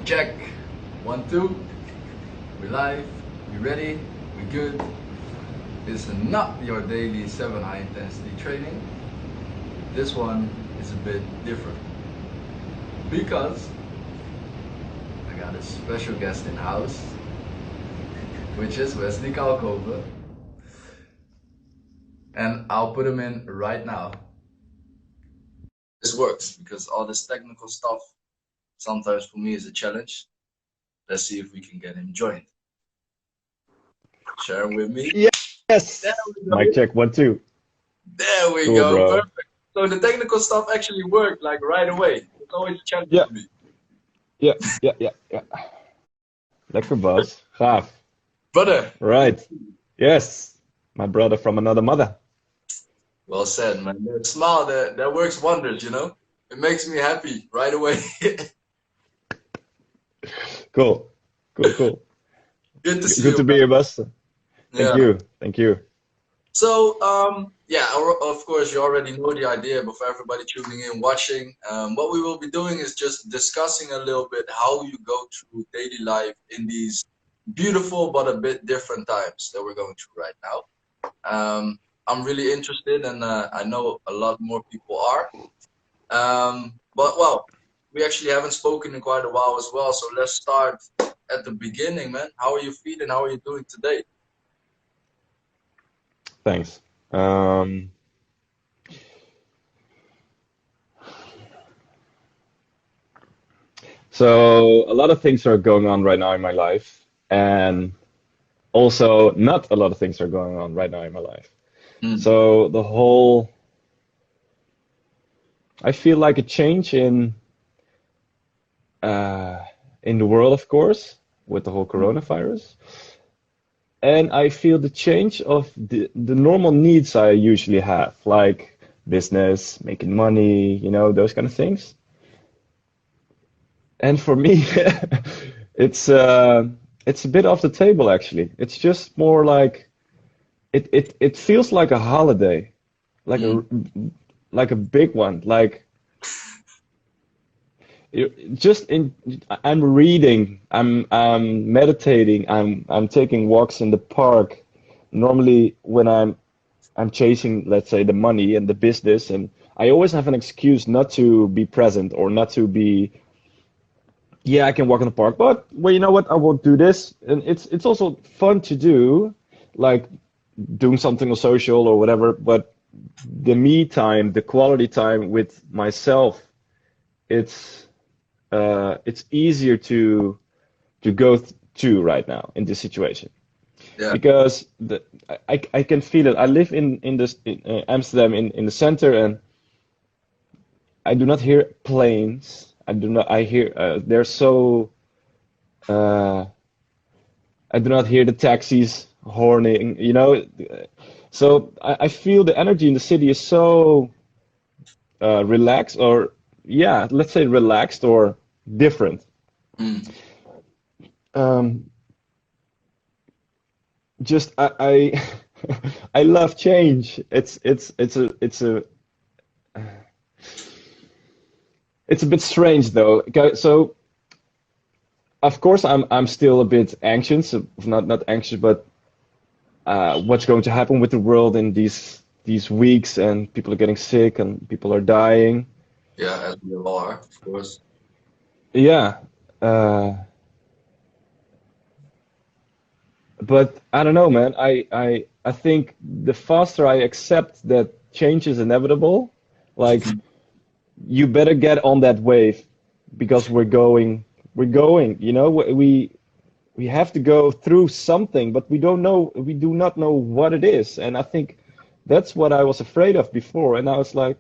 Check. 1, 2. We live. We ready. We good. It's not your daily 7 high intensity training. This one is a bit different because I got a special guest in house, which is Wesley Kalkhoven, and I'll put him in right now. This works because all this technical stuff sometimes for me is a challenge. Let's see if we can get him joined. Share him with me. Yes. There we go. Mic check 1, 2. There we Cool, go. bro. Perfect. So the technical stuff actually worked like right away. It's always a challenge Yeah. for me. Ja. Lekker, Bas. Gaaf. Brother. Right. Yes. My brother from another mother. Well said, man. That smile that works wonders, you know? It makes me happy right away. Cool. Good to see Good you, to be man. here, Bas. Yeah. Thank you. So, yeah, of course, you already know the idea, but for everybody tuning in, watching, what we will be doing is just discussing a little bit how you go through daily life in these beautiful but a bit different times that we're going through right now. I'm really interested, and I know a lot more people are. But, well, we actually haven't spoken in quite a while as well, so let's start at the beginning, man. How are you feeling? How are you doing today? Thanks. So a lot of things are going on right now in my life, and also not a lot of things are going on right now in my life. Mm. So I feel like a change in the world, of course, with the whole coronavirus. And I feel the change of the normal needs I usually have, like business, making money, those kind of things. And for me, it's it's a bit off the table actually. It's just more like it feels like a holiday, like Mm. a big one, like just in I'm reading, I'm meditating, I'm taking walks in the park. Normally when I'm chasing, let's say, the money and the business, and I always have an excuse not to be present or not to be. Yeah, I can walk in the park, but well, you know what? I will do this, and it's also fun to do, like doing something on social or whatever. But the me time, the quality time with myself, it's it's easier to go to right now in this situation Yeah. because I can feel it. I live in Amsterdam in the center, and I do not hear planes. I hear they're so. Uh, I do not hear the taxis horning. So I feel the energy in the city is so relaxed, or yeah, let's say relaxed or different. Mm. Um, just I I love change. It's a bit strange though. So of course I'm still a bit anxious, not anxious, but what's going to happen with the world in these weeks, and people are getting sick and people are dying. Yeah, as we all are, of course. Yeah, uh, but I don't know, man. I think the faster I accept that change is inevitable, like you better get on that wave because we're going. We have to go through something, but we do not know what it is. And I think that's what I was afraid of before. And I was like,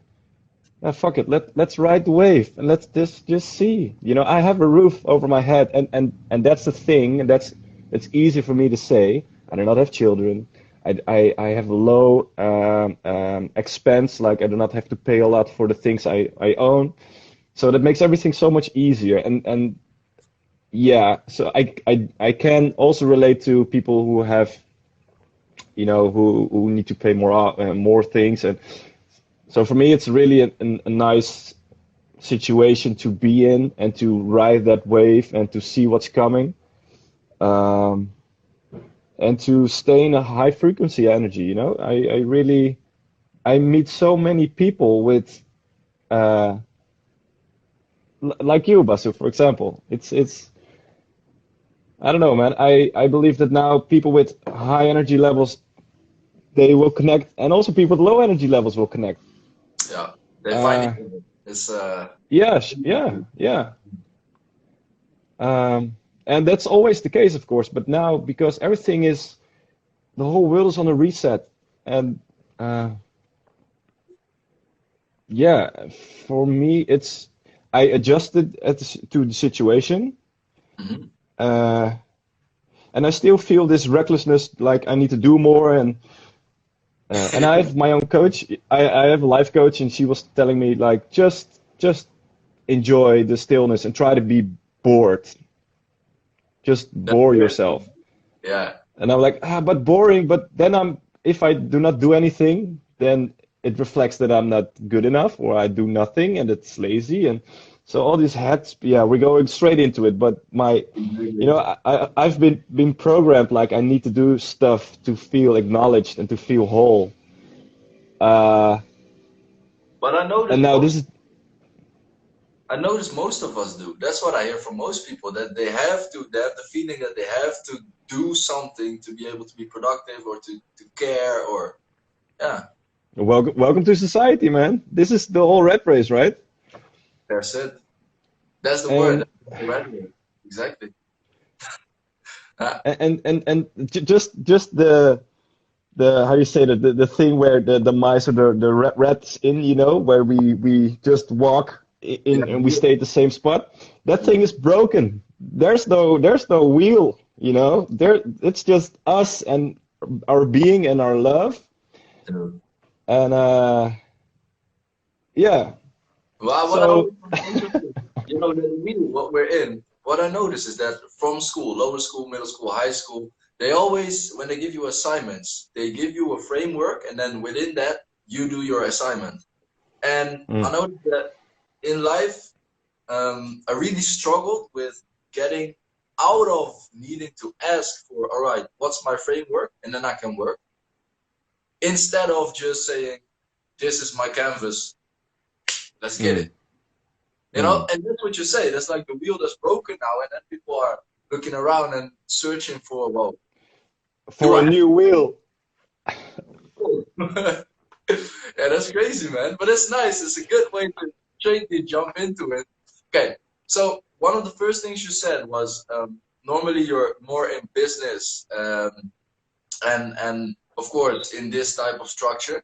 ah, fuck it, let's ride the wave and let's just see. I have a roof over my head, and that's the thing, and it's easy for me to say. I do not have children. I have a low expense, like I do not have to pay a lot for the things I own. So that makes everything so much easier. And yeah, so I can also relate to people who have, who need to pay more things. And so for me, it's really a nice situation to be in and to ride that wave and to see what's coming. Um, and to stay in a high frequency energy, you know, I really, I meet so many people with, uh, like you, Basu, for example. I don't know, man. I believe that now people with high energy levels, they will connect, and also people with low energy levels will connect. Yeah, they find Uh, each other. It's yeah, yeah. And that's always the case, of course. But now, because everything is, the whole world is on a reset, and uh, yeah, for me, it's I adjusted to the situation, mhm. uh, and I still feel this recklessness, like I need to do more, and I have my own coach. I have a life coach, and she was telling me like just enjoy the stillness and try to be bored. Just That's bore good. yourself. Yeah, And I'm like, but boring. But then if I do not do anything, then it reflects that I'm not good enough, or I do nothing, and it's lazy. And so all these hats, yeah, we're going straight into it. But exactly. I've been programmed like I need to do stuff to feel acknowledged and to feel whole. Uh, But and now this is, I notice most of us do. That's what I hear from most people, that they have the feeling that they have to do something to be able to be productive or to care or, yeah, welcome to society, man. This is the whole rat race, right? that's it. That's the word. And That's the red word. Exactly. Uh, just the how you say that the thing where the mice or the rats in, you know, where we just walk in and we yeah. stay at the same spot. That thing is broken. There's no wheel, you know. It's just us and our being and our love. And yeah. Well, what I So always find interesting, that we, what we're in, what I notice is that from school, lower school, middle school, high school, they always, when they give you assignments, they give you a framework, and then within that, you do your assignment. And I mm, noticed that in life, I really struggled with getting out of needing to ask for, all right, what's my framework? And then I can work. Instead of just saying, this is my canvas, let's get mm, it. mm. And that's what you say. That's like the wheel that's broken now, and then people are looking around and searching for, well, do For a I new wheel. have yeah, that's crazy, man. But it's nice. It's a good way to straightly jump into it. Okay, so one of the first things you said was normally you're more in business, and of course in this type of structure.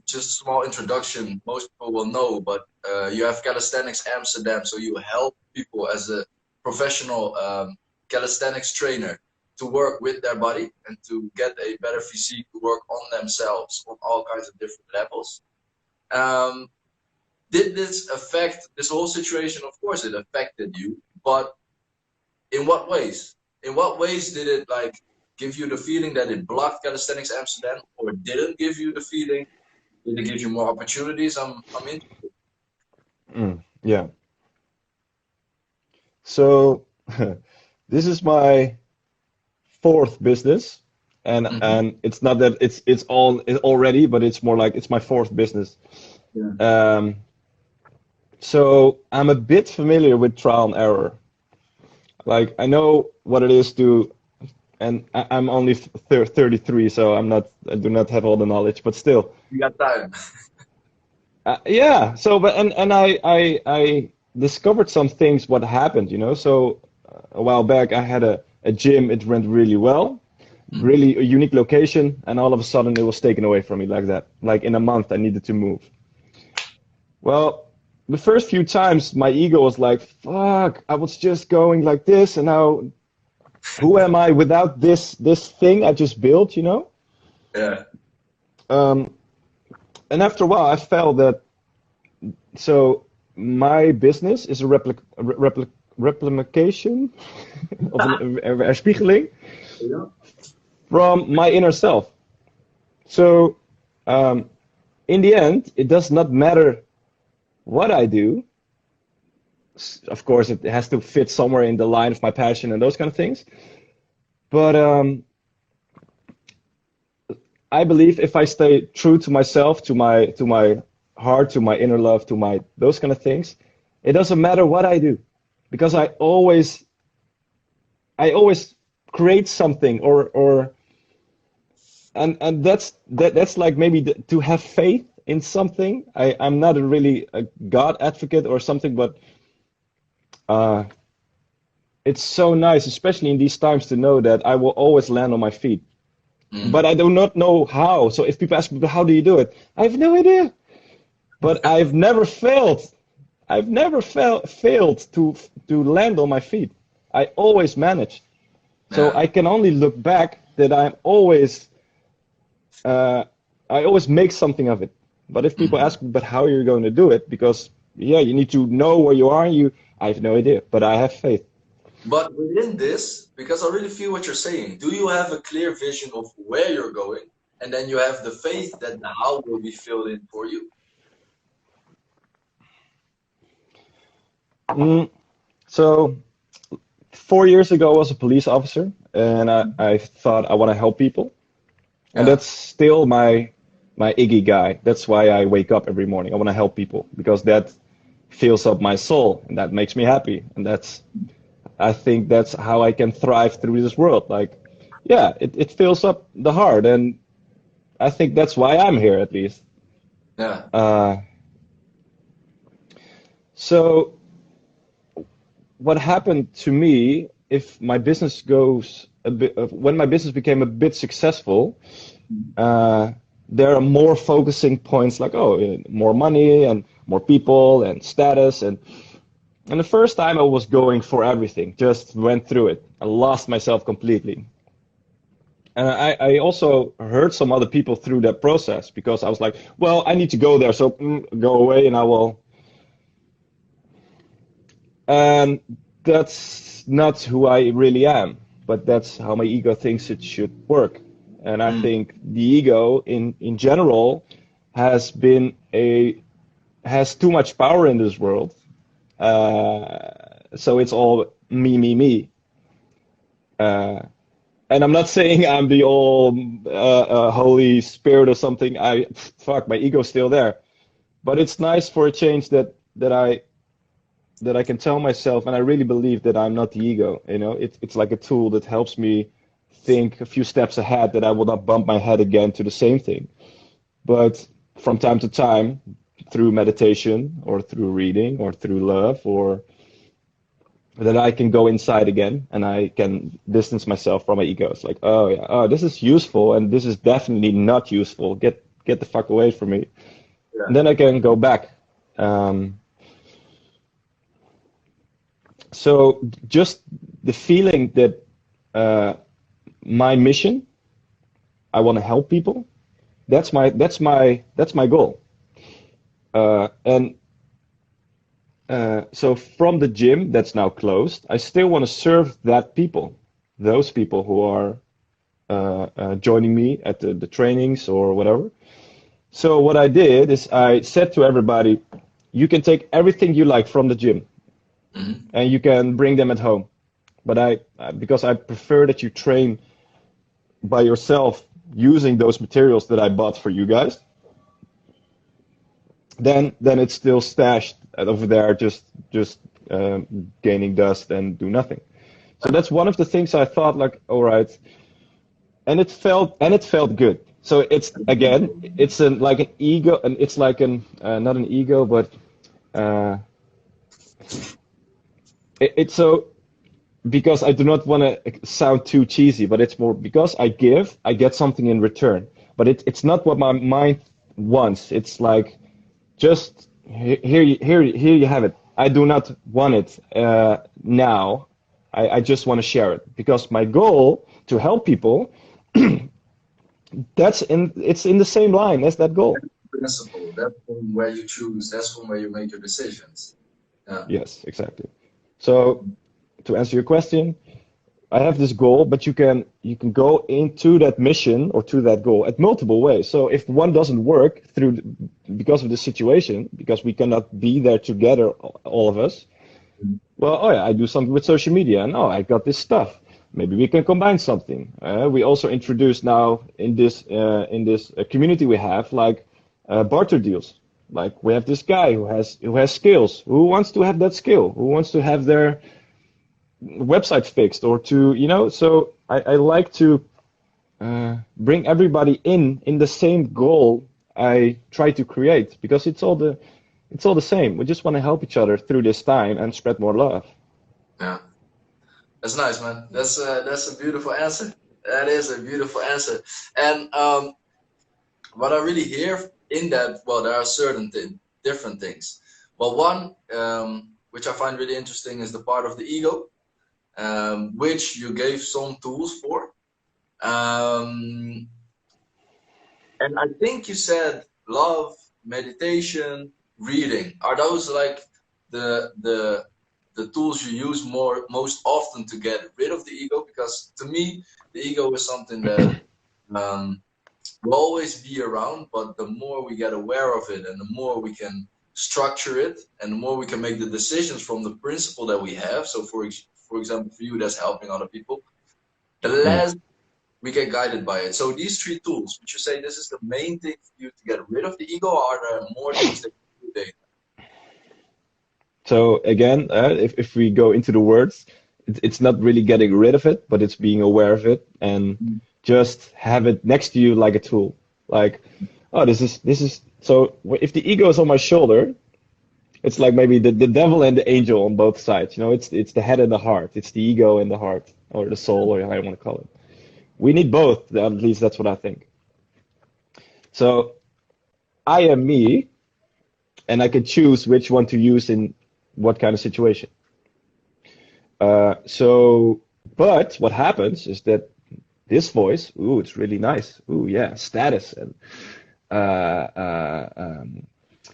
Just a small introduction. Most people will know, but you have Calisthenics Amsterdam, so you help people as a professional calisthenics trainer to work with their body and to get a better physique, to work on themselves on all kinds of different levels. Um, did this affect this whole situation? Of course, it affected you, but in what ways? In what ways did it like give you the feeling that it blocked Calisthenics Amsterdam, or didn't give you the feeling? Did it give you more opportunities? I'm interested. Yeah. So this is my fourth business, Mm-hmm. and it's not that it's already, but it's more like it's my fourth business. Yeah. Um, so I'm a bit familiar with trial and error. Like I know what it is to, and I'm only 33, so I do not have all the knowledge, but still, You got time. yeah. So, but and I discovered some things what happened, you know. So a while back, I had a gym. It went really well, Mm-hmm. really a unique location, and all of a sudden it was taken away from me like that. Like in a month, I needed to move. Well, the first few times, my ego was like, "Fuck! I was just going like this, and now who am I without this thing I just built?" You know. Yeah. Um, and after a while, I felt that so my business is a replication of een weerspiegeling Yeah. from my inner self. So, um, in the end, it does not matter what I do, of course, it has to fit somewhere in the line of my passion and those kind of things. But I believe if I stay true to myself, to my heart, to my inner love, to my those kind of things, it doesn't matter what I do, because I always create something, or and that's like maybe to have faith in something. I'm not a really a God advocate or something, but uh, it's so nice, especially in these times, to know that I will always land on my feet. But Mm. I do not know how. So if people ask me, how do you do it? I have no idea. But I've never failed. I've never failed to land on my feet. I always manage. So Yeah. I can only look back that uh, I always make something of it. But if people Mhm. ask me, but how are you going to do it? Because yeah, you need to know where you are. I have no idea, but I have faith. But within this, because I really feel what you're saying, do you have a clear vision of where you're going? And then you have the faith that the how will be filled in for you? Mm, so 4 years ago, I was a police officer, and I thought I want to help people, and Yeah. that's still my Iggy guy. That's why I wake up every morning. I want to help people because that fills up my soul, and that makes me happy, and I think that's how I can thrive through this world. Like, yeah, it fills up the heart, and I think that's why I'm here at least. Yeah. Uh, so what happened to me if my business goes a bit when my business became a bit successful, uh, there are more focusing points like, oh, more money and more people and status, and the first time I was going for everything, just went through it. I lost myself completely. And I also hurt some other people through that process because I was like, well, I need to go there, so go away and I will. And that's not who I really am, but that's how my ego thinks it should work. And I Mm. think the ego in general has been a has too much power in this world. So it's all me, me, me. Uh, and I'm not saying I'm the all Holy Spirit or something. Fuck, my ego's still there. But it's nice for a change that I can tell myself, and I really believe that I'm not the ego. You know, it's like a tool that helps me think a few steps ahead, that I will not bump my head again to the same thing. But from time to time, through meditation or through reading or through love, or that I can go inside again and I can distance myself from my ego. It's like, oh yeah, oh, this is useful and this is definitely not useful. Get the fuck away from me. Yeah. And then I can go back. Um, so just the feeling that uh, my mission, I want to help people. That's my goal. And so from the gym that's now closed, I still want to serve those people who are joining me at the trainings or whatever. So what I did is I said to everybody, you can take everything you like from the gym Mhm. and you can bring them at home. But because I prefer that you train by yourself using those materials that I bought for you guys, then it's still stashed over there, just gaining dust and do nothing. So that's one of the things I thought like, all right, and it felt good. So it's again, it's like an ego, and it's like an not an ego, but uh, it's so because I do not want to sound too cheesy, but it's more because I give, I get something in return. But it's not what my mind wants. It's like just here you have it. I do not want it now. I just want to share it because my goal to help people, it's in the same line as that goal. Principle. That's from where you choose. That's from where you make your decisions. Yeah. Yes, exactly. So to answer your question, I have this goal, but you can go into that mission or to that goal at multiple ways. So if one doesn't work because of the situation, because we cannot be there together, all of us, well, oh yeah, I do something with social media, and oh, I got this stuff. Maybe we can combine something. We also introduced now in this community we have like barter deals. Like we have this guy who has skills. Who wants to have that skill? Who wants to have their website fixed or to So I like to bring everybody in the same goal I try to create because it's all the same. We just want to help each other through this time and spread more love. Yeah, that's nice, man. That's a beautiful answer. That is a beautiful answer. And what I really hear in that, well, there are certain different things. Well, one, which I find really interesting, is the part of the ego, which you gave some tools for. Um, and I think you said love, meditation, reading. Are those like the tools you use most often to get rid of the ego? Because to me, the ego is something that will always be around, but the more we get aware of it and the more we can structure it and the more we can make the decisions from the principle that we have. So for example, for you, that's helping other people, the Mm. less we get guided by it. So these three tools, would you say this is the main thing for you to get rid of the ego, or are there more things that you do daily? So again, if we go into the words, it's not really getting rid of it, but it's being aware of it and just have it next to you like a tool. Like, oh, this is. So if the ego is on my shoulder, it's like maybe the devil and the angel on both sides. It's the head and the heart. It's the ego and the heart, or the soul, or how you want to call it. We need both. At least that's what I think. So I am me, and I can choose which one to use in what kind of situation. But what happens is that this voice, ooh, it's really nice. Ooh, yeah, status and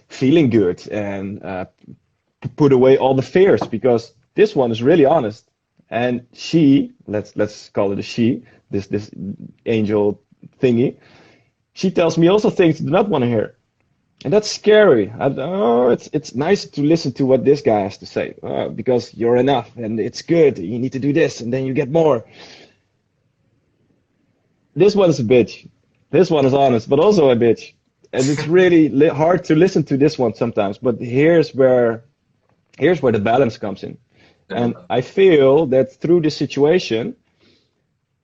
feeling good and put away all the fears because this one is really honest. And let's call it a she, this angel thingy. She tells me also things I do not want to hear. And that's scary. It's nice to listen to what this guy has to say because you're enough and it's good. You need to do this and then you get more. This one's a bitch. This one is honest, but also a bitch. And it's really hard to listen to this one sometimes. But here's where the balance comes in. And I feel that through this situation,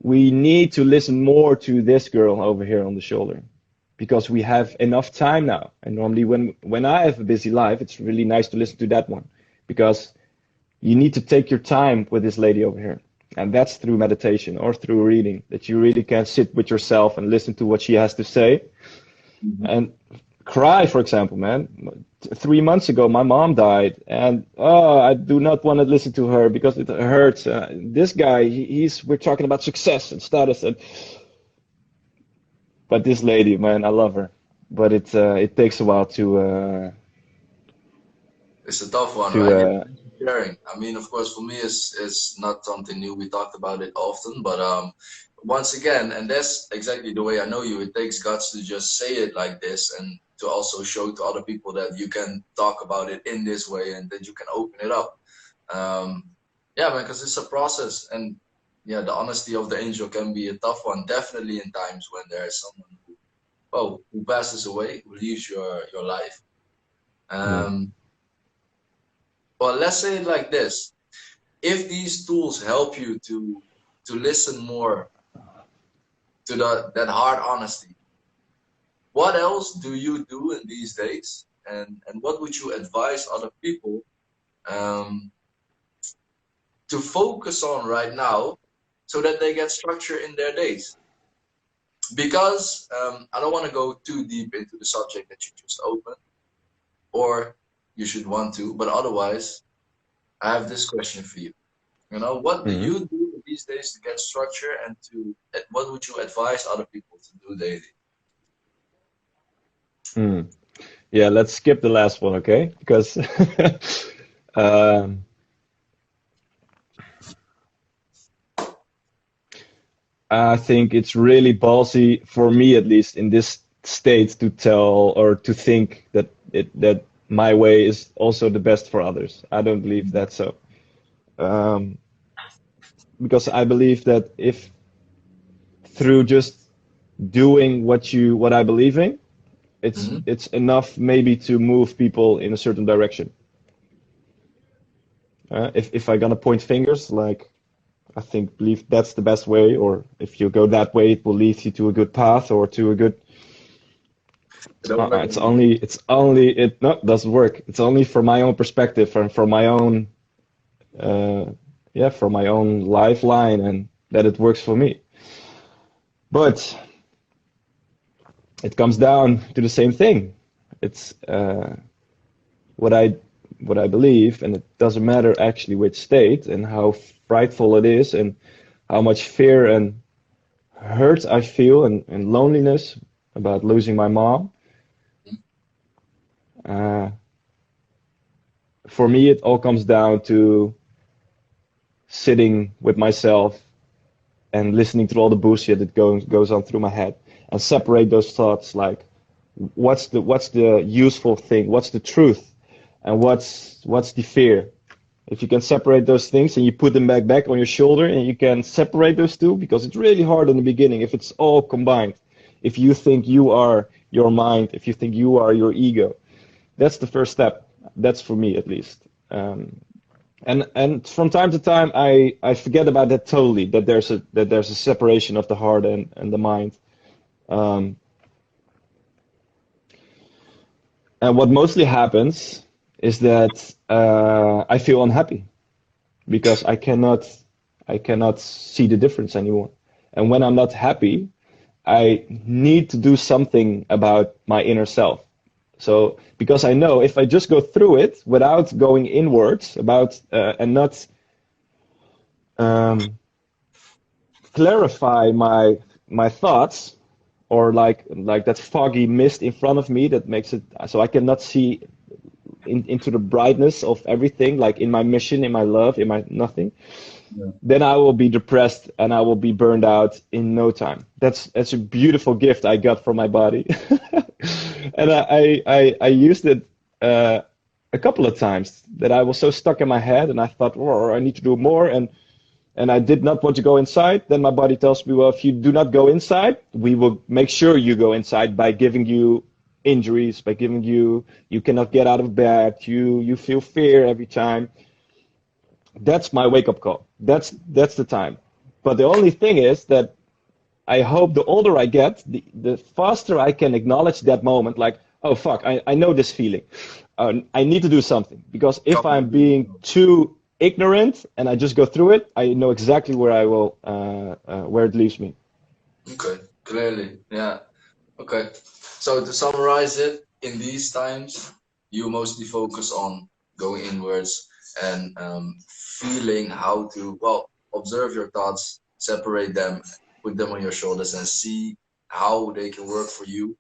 we need to listen more to this girl over here on the shoulder because we have enough time now. And normally when I have a busy life, it's really nice to listen to that one because you need to take your time with this lady over here. And that's through meditation or through reading that you really can sit with yourself and listen to what she has to say. And cry, for example, man. 3 months ago, my mom died, and I do not want to listen to her because it hurts. This guy, we're talking about success and status, but this lady, man, I love her, but it takes a while It's a tough one, right? Yeah, to sharing. I mean, of course, for me, it's not something new. We talked about it often, but once again, and that's exactly the way I know you. It takes guts to just say it like this, and to also show to other people that you can talk about it in this way, and that you can open it up. Yeah, man, because it's a process, and yeah, the honesty of the angel can be a tough one, definitely in times when there's someone who passes away, who leaves your life. Mm, Well, let's say it like this: if these tools help you to listen more to that hard honesty, what else do you do in these days, and what would you advise other people um, to focus on right now so that they get structure in their days? Because I don't want to go too deep into the subject that you just opened, or you should want to, but otherwise I have this question for you. What do mm, you do these days to get structure, and what would you advise other people to do daily? mm. Yeah, let's skip the last one, okay? Because um, I think it's really ballsy for me, at least in this state, to tell or to think that my way is also the best for others. I don't believe that so. Um, because I believe that if through just doing what I believe in, Hmm. it's enough maybe to move people in a certain direction. If I'm gonna point fingers, like I think believe that's the best way, or if you go that way, it will lead you to a good path or to a good. It don't work. It no doesn't work. It's only for my own perspective and for my own uh, yeah, for my own lifeline, and that it works for me. But it comes down to the same thing. It's what I what I believe, and it doesn't matter actually which state and how frightful it is, and how much fear and hurt I feel, and loneliness about losing my mom. Uh, for me, it all comes down to sitting with myself and listening to all the bullshit that goes on through my head, and separate those thoughts, like what's the useful thing, what's the truth, and what's the fear. If you can separate those things and you put them back on your shoulder, and you can separate those two, because it's really hard in the beginning if it's all combined. If you think you are your mind, if you think you are your ego, that's the first step. That's for me at least. And from time to time, I forget about that totally. That there's a separation of the heart and the mind. Um, and what mostly happens is that I feel unhappy because I cannot see the difference anymore. And when I'm not happy, I need to do something about my inner self. So because I know if I just go through it without going inwards about and not um, clarify my thoughts, or like that foggy mist in front of me that makes it so I cannot see into the brightness of everything, like in my mission, in my love, in my nothing, Yeah. then I will be depressed and I will be burned out in no time. That's a beautiful gift I got from my body. And I used it a couple of times, that I was so stuck in my head and I thought, oh, I need to do more, and I did not want to go inside. Then my body tells me, well, if you do not go inside, we will make sure you go inside by giving you injuries, by giving you cannot get out of bed, you feel fear every time. That's my wake up call. That's the time. But the only thing is that I hope the older I get, the faster I can acknowledge that moment, like, oh fuck, I know this feeling. I need to do something. Because if I'm being too ignorant and I just go through it, I know exactly where it leaves me. Okay, clearly, yeah. Okay, so to summarize it, in these times, you mostly focus on going inwards and feeling how to, well, observe your thoughts, separate them, put them on your shoulders, and see how they can work for you,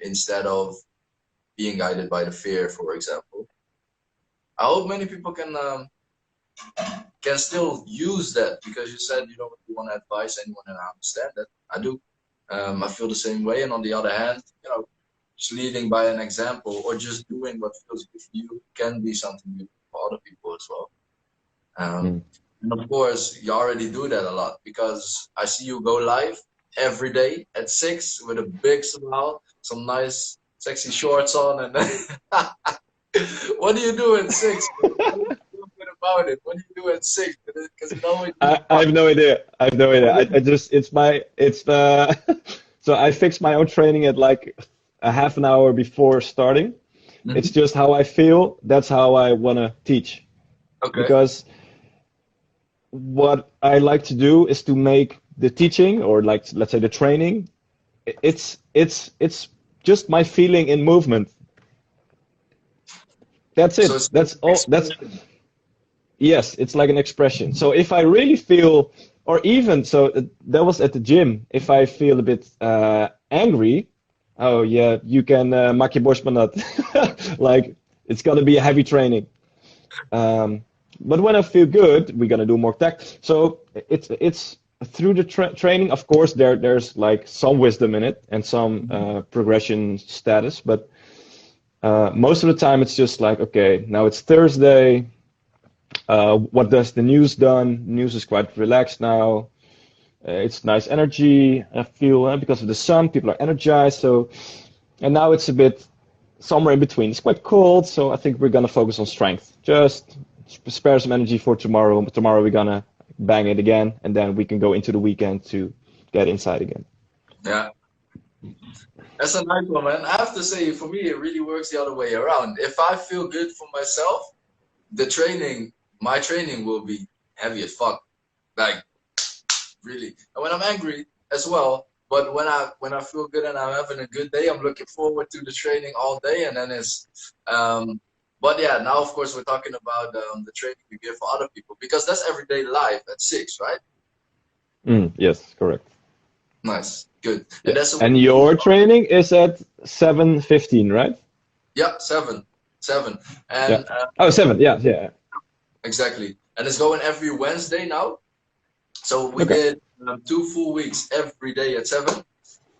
instead of being guided by the fear, for example. I hope many people can still use that, because you said you don't really want to advise anyone, and I understand that. I do. I feel the same way. And on the other hand, just leading by an example or just doing what feels good for you can be something good for other people as well. Mm. And of course, you already do that a lot, because I see you go live every day at 6 with a big smile, some nice, sexy shorts on, and what do you do at 6? Bit about it. What do you do at 6? Because it always is I fun. have no idea. I have no idea. What I just it's so I fix my own training at like a half an hour before starting. It's Mhm. just how I feel. That's how I want to teach. Okay. Because what I like to do is to make the teaching, or like let's say the training, it's just my feeling in movement. That's So it. it's an That's all. That's expression. Yes, it's like an expression. So if I really feel, or even so, that was at the gym. If I feel a bit angry, oh yeah, you can maak je borst maar nat. Like it's gonna be a heavy training. Um, but when I feel good, we're gonna do more tech. So it's through the training, of course, there's like some wisdom in it and some progression status, but most of the time it's just like, okay, now it's Thursday. What does the news done? News is quite relaxed now. It's nice energy. I feel because of the sun, people are energized. So, and now it's a bit somewhere in between. It's quite cold, so I think we're gonna focus on strength. Just spare some energy for tomorrow. But tomorrow we're gonna bang it again, and then we can go into the weekend to get inside again. Yeah. That's a nice one, man. I have to say, for me, it really works the other way around. If I feel good for myself, my training will be heavy as fuck. Like, really. And when I'm angry as well, but when I feel good and I'm having a good day, I'm looking forward to the training all day. And then but yeah, now of course we're talking about the training we give for other people, because that's everyday life at 6, right? Yes, correct. Nice, good. Yeah. And your training is at 7:15, right? Yeah, 7. And yeah. Oh, 7. Yeah. Exactly. And it's going every Wednesday now. So we did 2 full weeks every day at 7.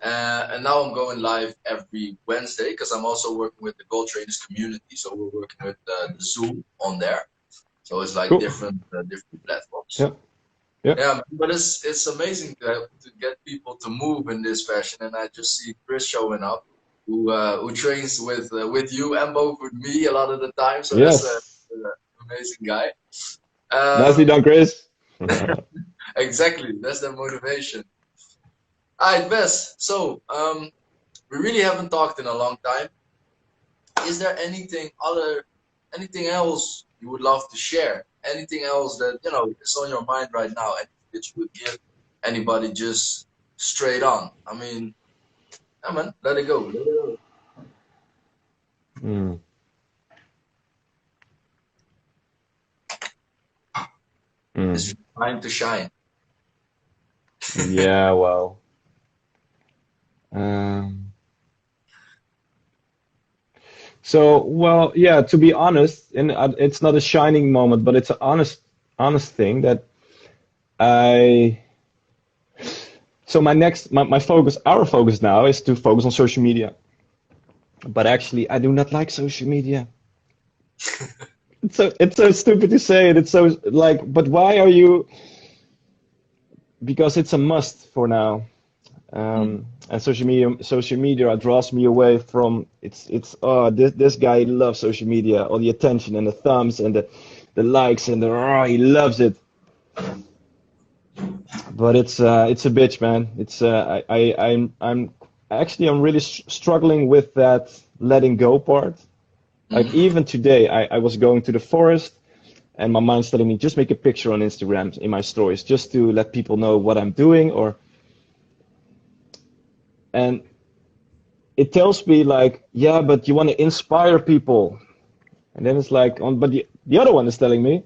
And now I'm going live every Wednesday because I'm also working with the Goal Trainers community. So we're working with the Zoom on there. So it's like different platforms. Yeah, but it's amazing to get people to move in this fashion. And I just see Chris showing up, who trains with you and both with me a lot of the time. So that's an amazing guy. Nicely done, Chris. Exactly, that's the motivation. All right, Wes. So we really haven't talked in a long time. Is there anything else you would love to share? Anything else that is on your mind right now, and that you would give anybody just straight on? I mean, yeah, man, let it go. It's time to shine. Yeah, well. To be honest, and it's not a shining moment, but it's an honest thing that our focus now is to focus on social media. But actually, I do not like social media. It's so stupid to say it. It's so like, but why are you? Because it's a must for now. And social media draws me away from this guy loves social media, all the attention and the thumbs and the likes and he loves it. But it's a bitch, man. I'm really struggling with that letting go part. Like even today, I was going to the forest, and my mind's telling me just make a picture on Instagram in my stories, just to let people know what I'm doing, and it tells me like, yeah, but you want to inspire people. And then it's like, but the other one is telling me,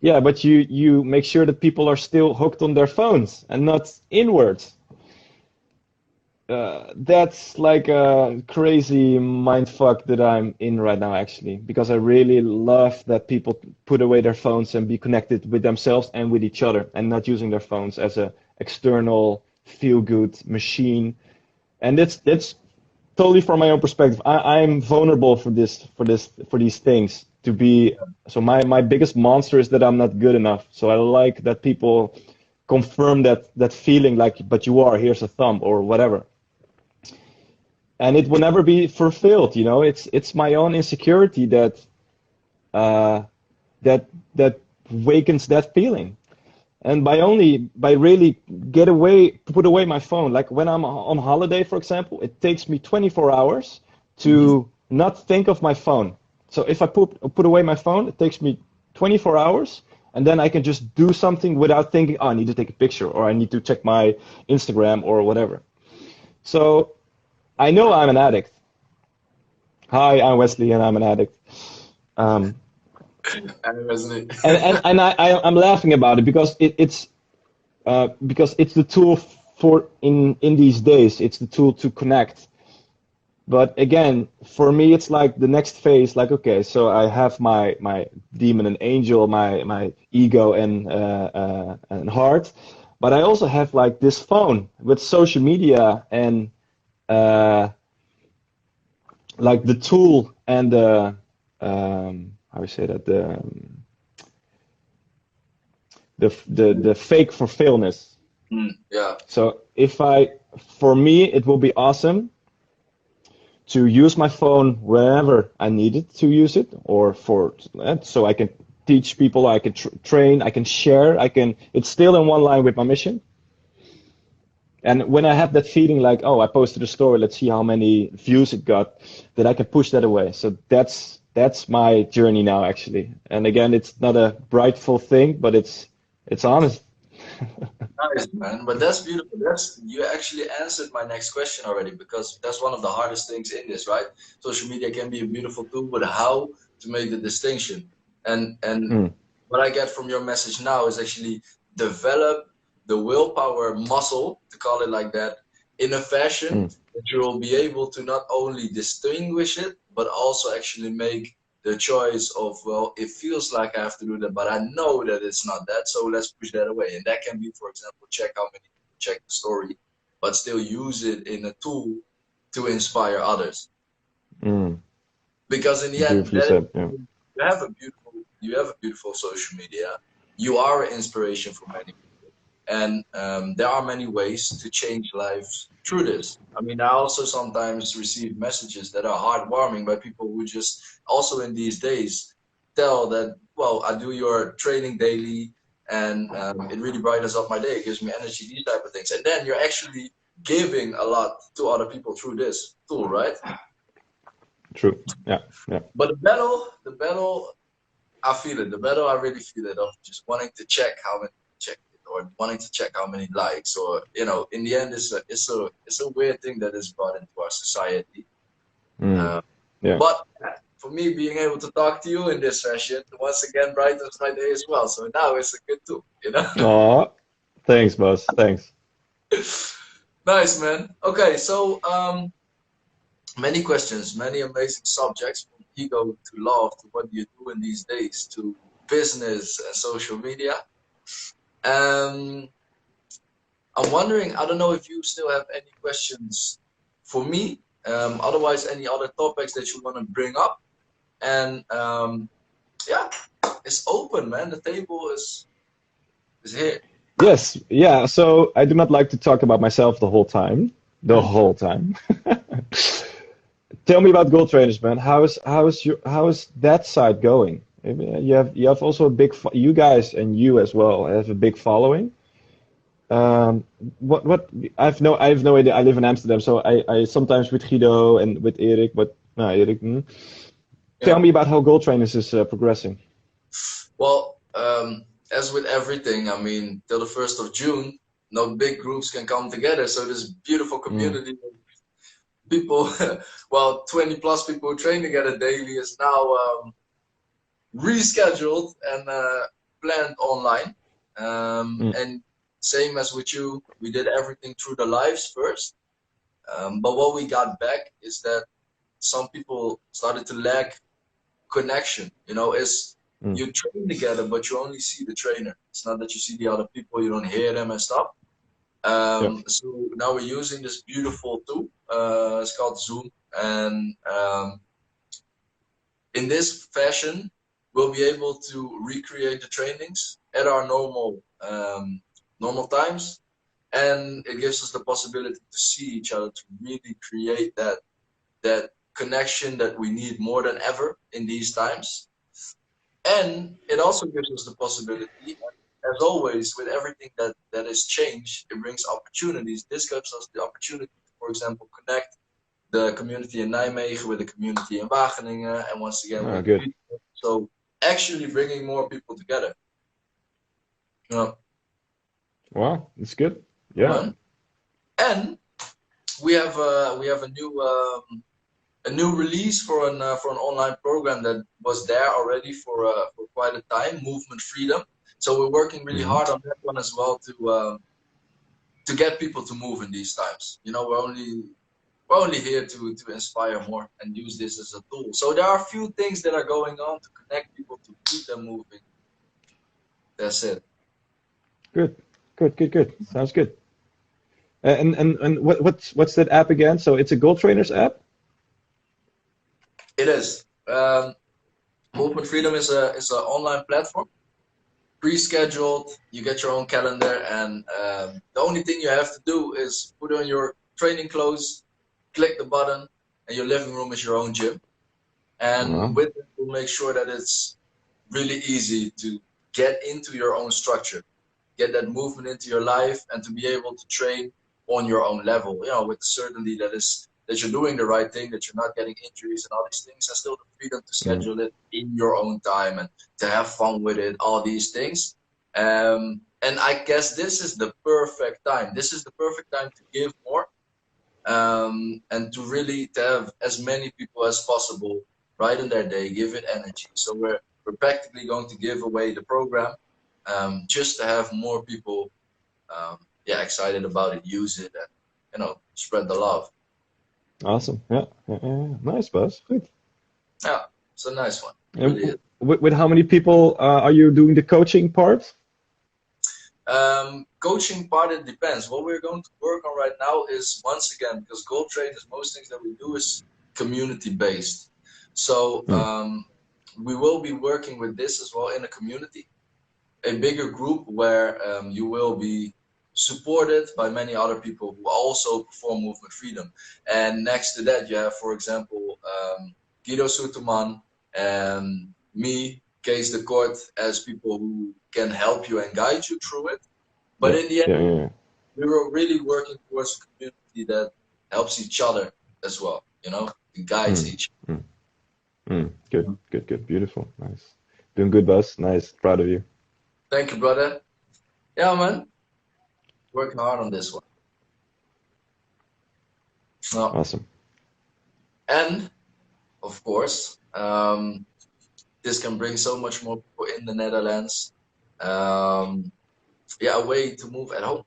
yeah, but you make sure that people are still hooked on their phones and not inwards. That's like a crazy mind fuck that I'm in right now, actually, because I really love that people put away their phones and be connected with themselves and with each other, and not using their phones as a external feel-good machine. And that's totally from my own perspective. I'm vulnerable for these things to be. So my biggest monster is that I'm not good enough. So I like that people confirm that feeling, like, but you are. Here's a thumb or whatever. And it will never be fulfilled. It's my own insecurity that wakens that feeling. And by really put away my phone, like when I'm on holiday, for example, it takes me 24 hours to not think of my phone. So if I put away my phone, it takes me 24 hours, and then I can just do something without thinking, oh, I need to take a picture, or I need to check my Instagram or whatever. So I know I'm an addict. Hi, I'm Wesley, and I'm an addict. And I'm laughing about it because it's the tool for in these days. It's the tool to connect. But again, for me, it's like the next phase. Like, okay, so I have my demon and angel, my ego and heart, But I also have like this phone with social media and uh, like the tool and the how we say that the fake for failness. Yeah. So for me, it will be awesome to use my phone whenever I need it to use it, or so I can teach people, I can train, I can share, it's still in one line with my mission. And when I have that feeling like, oh, I posted a story, let's see how many views it got, then I can push that away. So that's my journey now, actually. And again, it's not a brightful thing, but it's honest. Nice, man. But that's beautiful. You actually answered my next question already, because that's one of the hardest things in this, right? Social media can be a beautiful tool, but how to make the distinction? And Mm, what I get from your message now is actually develop the willpower muscle, to call it like that, in a fashion mm, that you will be able to not only distinguish it, but also actually make the choice of, well, it feels like I have to do that, but I know that it's not that, so let's push that away. And that can be, for example, check how many people check the story, but still use it in a tool to inspire others. mm. Because in the end, Beautifully that said. Yeah. you have a beautiful social media. You are an inspiration for many people, and there are many ways to change lives through this. I mean, I also sometimes receive messages that are heartwarming by people who just also in these days tell that, well, I do your training daily, and it really brightens up my day. It gives me energy, these type of things, and then you're actually giving a lot to other people through this tool, right? True. Yeah. Yeah. But the battle, I feel it. The battle, I really feel it, of just wanting to check how many check it, or wanting to check how many likes, or in the end, it's a weird thing that is brought into our society. Mm. Uh, Yeah. but for me, being able to talk to you in this session once again brightens my day as well. So now it's a good tool. Aw, thanks, boss. Thanks. Nice, man. Okay, so many questions, many amazing subjects, from ego to love to what do you do in these days to business and social media. Um, I'm wondering, I don't know if you still have any questions for me. Otherwise, any other topics that you want to bring up. And yeah, it's open, man. The table is here. Yes. Yeah. So I do not like to talk about myself the whole time. The Mm. whole time. Tell me about goal trainers, man. How is that side going? I mean, you have also a you guys and you as well have a big following. Um, what I have no idea. I live in Amsterdam, so I sometimes with Guido and with Erik, but no, Erik. Tell Yeah. me about how goal trainers is progressing. Well, as with everything, I mean, till the 1st of June, no big groups can come together. So this beautiful Mm, community of people, well, 20 plus people who train together daily, is now rescheduled and planned online. mm, And same as with you, we did everything through the lives first. But what we got back is that some people started to lack connection. Is mm. you train together, but you only see the trainer. It's not that you see the other people, you don't hear them and stuff. Yeah. So now we're using this beautiful tool. It's called Zoom, and in this fashion, we'll be able to recreate the trainings at our normal times, and it gives us the possibility to see each other, to really create that connection that we need more than ever in these times. And it also gives us the possibility, as always, with everything that is changed, it brings opportunities. This gives us the opportunity to, for example, connect the community in Nijmegen with the community in Wageningen, and once again Oh, with good. people. So actually bringing more people together. Yeah, Wow, that's good. Yeah. man. And we have a new release for an online program that was there already for quite a time, Movement Freedom. So we're working really Hmm. hard on that one as well to get people to move in these times. We're only here to inspire more and use this as a tool. So there are a few things that are going on to connect people, to keep them moving. That's it. Good. Good, good, good. Sounds good. And what's that app again? So it's a Goal Trainers app? It is. Movement Freedom is an online platform, pre-scheduled. You get your own calendar, and the only thing you have to do is put on your training clothes, click the button, and your living room is your own gym. And Wow. with it, we'll make sure that it's really easy to get into your own structure, get that movement into your life, and to be able to train on your own level, with certainty that you're doing the right thing, that you're not getting injuries and all these things, and still the freedom to Mm. schedule it in your own time and to have fun with it, all these things. And I guess this is the perfect time. This is the perfect time to give more, and to really to have as many people as possible right in their day, give it energy. So we're practically going to give away the program, just to have more people, excited about it, use it, and spread the love. Awesome. Yeah. Yeah, yeah, yeah. Nice, Buzz. Good. Yeah, it's a nice one. It And really is. with how many people are you doing the coaching part? Coaching part, it depends. What we're going to work on right now is, once again, because Gold Trainers, most things that we do is community based. So Mm. we will be working with this as well in a community, a bigger group where you will be supported by many other people who also perform movement freedom. And next to that, you have, for example, Guido Suterman and me, Case the Court, as people who can help you and guide you through it. But Yeah. in the end, Yeah. Yeah. we were really working towards a community that helps each other as well, and Yeah. guides Mm. each Mm. Mm. Good. Good. Good. Beautiful. Nice. Doing good, Buzz. Nice. Proud of you. Thank you, brother. Yeah, man. Working hard on this one. No. Awesome. And of course, this can bring so much more people in the Netherlands. Um, a way to move at home.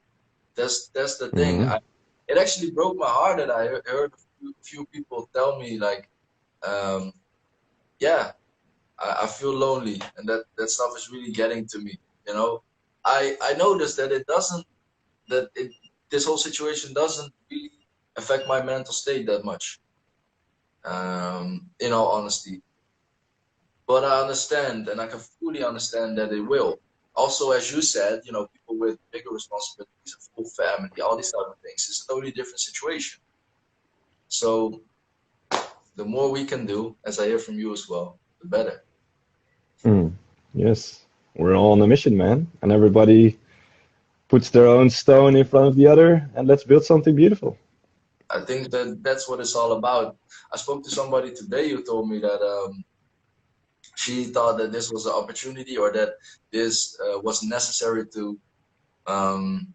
That's the thing. Hmm. It actually broke my heart that I heard a few people tell me like, um, yeah, I feel lonely, and that stuff is really getting to me. I noticed that this whole situation doesn't really affect my mental state that much. In all honesty. But I understand, and I can fully understand that it will. Also, as you said, people with bigger responsibilities, a full family, all these type of things, it's a totally different situation. So the more we can do, as I hear from you as well, the better. Mm. Yes. We're all on a mission, man. And everybody puts their own stone in front of the other, and let's build something beautiful. I think that that's what it's all about. I spoke to somebody today who told me that she thought that this was an opportunity, or that this was necessary to um,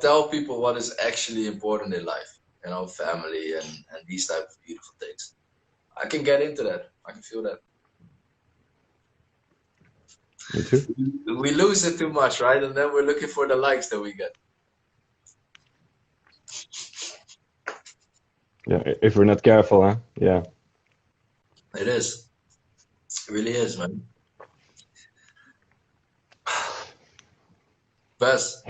tell people what is actually important in life, family and these type of beautiful things. I can get into that. I can feel that. Me too. We lose it too much, right? And then we're looking for the likes that we get. Yeah. If we're not careful, huh? Yeah. It is. It really is, man. Best.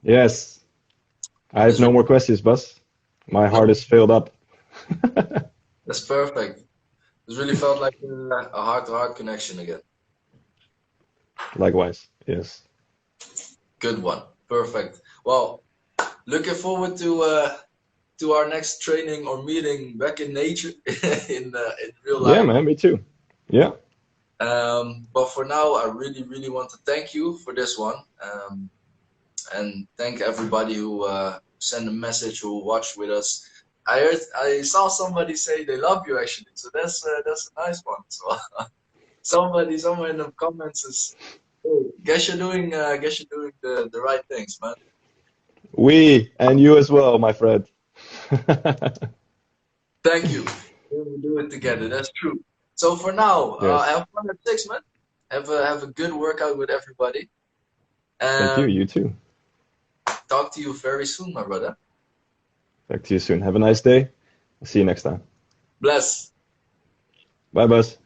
Yes. I have It's no really more questions, Buzz. My heart no. is filled up. That's perfect. It really felt like a heart-to-heart connection again. Likewise. Yes. Good one. Perfect. Well, looking forward to our next training or meeting back in nature in real Yeah, life. man. Me too. Yeah. But for now, I really, really want to thank you for this one, and thank everybody who sent a message, who watched with us. I saw somebody say they love you actually, so that's a nice one. So somebody somewhere in the comments is, hey, guess you're doing the right things, man. We and you as well, my friend. Thank you. We will do it together. That's true. So for now, Yes. have fun at 6, man. Have a good workout with everybody. Thank you. And You too. talk to you very soon, my brother. Talk to you soon. Have a nice day. See you next time. Bless. Bye, Buzz.